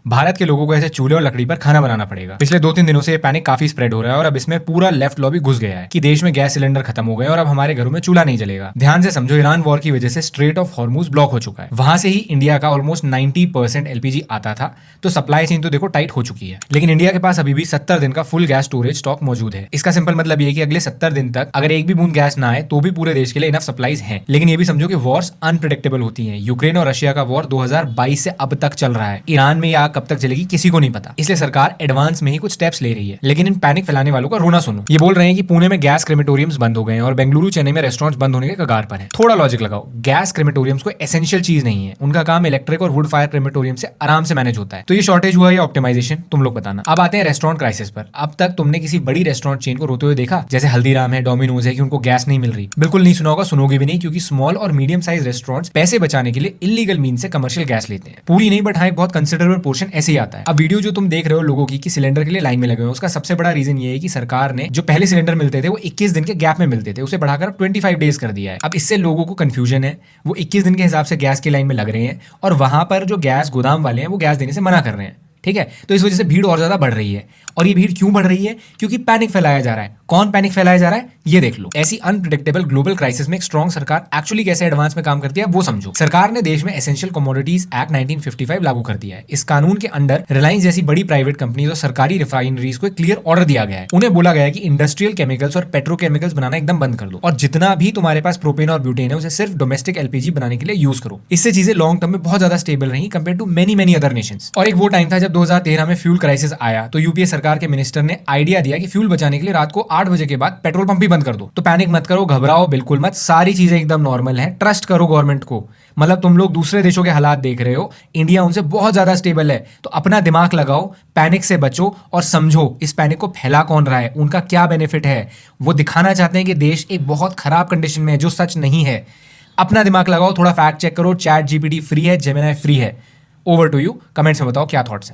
भारत के लोगों को ऐसे चूल्हे और लकड़ी पर खाना बनाना पड़ेगा। पिछले 2-3 दिनों से ये पैनिक काफी स्प्रेड हो रहा है और अब इसमें पूरा लेफ्ट लॉबी घुस गया है कि देश में गैस सिलेंडर खत्म हो गए और अब हमारे घरों में चूल्हा नहीं जलेगा। ध्यान से समझो, ईरान वॉर की वजह से स्ट्रेट ऑफ हॉर्मुज ब्लॉक हो चुका है। वहां से ही इंडिया का ऑलमोस्ट 90% एलपीजी आता था, तो सप्लाई चेन तो देखो टाइट हो चुकी है। लेकिन इंडिया के पास अभी भी 70 दिन का फुल गैस स्टोरेज स्टॉक मौजूद है। इसका सिंपल मतलब ये कि अगले 70 दिन तक अगर एक भी बूंद गैस ना आए तो भी पूरे देश के लिए इनफ सप्लाईज हैं। लेकिन ये भी समझो कि वॉर्स अनप्रेडिक्टेबल होती हैं। यूक्रेन और रशिया का वॉर 2022 से अब तक चल रहा है। ईरान में ये आग कब तक चलेगी किसी को नहीं पता, इसलिए सरकार एडवांस में ही कुछ स्टेप्स ले रही है। लेकिन इन पैनिक फैलाने वालों का रोना सुनो। ये बोल रहे हैं कि पुणे में गैस क्रेमेटोरियम्स बंद हो गए हैं और बेंगलुरु चेन्नई में रेस्टोरेंट्स बंद होने के कगार पर हैं। थोड़ा लॉजिक लगाओ, गैस क्रेमेटोरियम्स कोई एसेंशियल चीज नहीं है। उनका काम इलेक्ट्रिक और वुड फायर क्रेमेटोरियम से आराम से मैनेज होता है। तो ये शॉर्टेज हुआ या ऑप्टिमाइजेशन, तुम लोग बताना। अब आते हैं रेस्टोरेंट क्राइसिस पर। अब तक तुमने किसी बड़ी रेस्टोरेंट चेन को रोते हुए देखा, जैसे हल्दीराम है, डोमिनोज है, कि उनको गैस नहीं मिल रही? बिल्कुल नहीं सुना होगा, सुनोगे भी नहीं, क्योंकि स्मॉल और मीडियम साइज रेस्टोरेंट्स पैसे बचाने के लिए इलीगल मीन से कमर्शियल गैस लेते हैं। पूरी नहीं, बट हाँ एक बहुत कंसिडरेबल पोर्शन ऐसे ही आता है। अब वीडियो जो तुम देख रहे हो लोगों की कि सिलेंडर के लिए लाइन में लगे हुए, उसका सबसे बड़ा रीजन ये है कि सरकार ने जो पहले सिलेंडर मिलते थे वो 21 दिन के गैप में मिलते थे, उसे बढ़ाकर 25 डेज कर दिया है। अब इससे लोगों को कंफ्यूजन है, वो 21 दिन के हिसाब से गैस की लाइन में लग रहे हैं और वहां पर जो गैस गोदाम वाले हैं वो गैस देने से मना कर रहे हैं। ठीक है, तो इस वजह से भीड़ और ज्यादा बढ़ रही है। और ये भीड़ क्यों बढ़ रही है? क्योंकि पैनिक फैलाया जा रहा है। कौन पैनिक फैलाया जा रहा है ये देख लो। ऐसी अनप्रेडिक्टेबल ग्लोबल क्राइसिस में एक स्ट्रॉन्ग सरकार एक्चुअली कैसे एडवांस में काम करती है वो समझो। सरकार ने देश में एसेंशियल कमोडिटीज एक्ट 1955 लागू कर दिया है। इस कानून के अंडर रिलायंस जैसी बड़ी प्राइवेट कंपनीज और सरकारी रिफाइनरीज को एक क्लियर ऑर्डर दिया गया है। उन्हें बोला गया है कि इंडस्ट्रियल केमिकल्स और पेट्रोकेमिकल्स बनाना एकदम बंद कर दो और जितना भी तुम्हारे पास प्रोपेन और ब्यूटेन है उसे सिर्फ डोमेस्टिक एलपीजी बनाने के लिए यूज करो। इससे चीजें लॉन्ग टर्म में बहुत ज्यादा स्टेबल रही compare to many other nations. और एक वो टाइम था जब 2013 में फ्यूल क्राइसिस आया, तो यूपीए सरकार के मिनिस्टर ने आइडिया दिया कि फ्यूल बचाने के लिए रात को 8 बजे के बाद पेट्रोल पंप ही बंद कर दो। तो पैनिक मत करो, घबराओ बिल्कुल मत, सारी चीजें एकदम नॉर्मल हैं। ट्रस्ट करो गवर्नमेंट को। मतलब तुम लोग दूसरे देशों के हालात देख रहे हो, इंडिया उनसे बहुत ज्यादा स्टेबल है, तो अपना दिमाग लगाओ, पैनिक से बचो और समझो इस पैनिक को फैला कौन रहा है, उनका क्या बेनिफिट है। वो दिखाना चाहते हैं कि देश एक बहुत खराब कंडीशन में है, जो सच नहीं है। अपना दिमाग लगाओ, थोड़ा फैक्ट चेक करो। चैट जीपीटी फ्री है, जेमिनी फ्री है। ओवर टू यू, कमेंट्स में बताओ क्या थॉट्स हैं।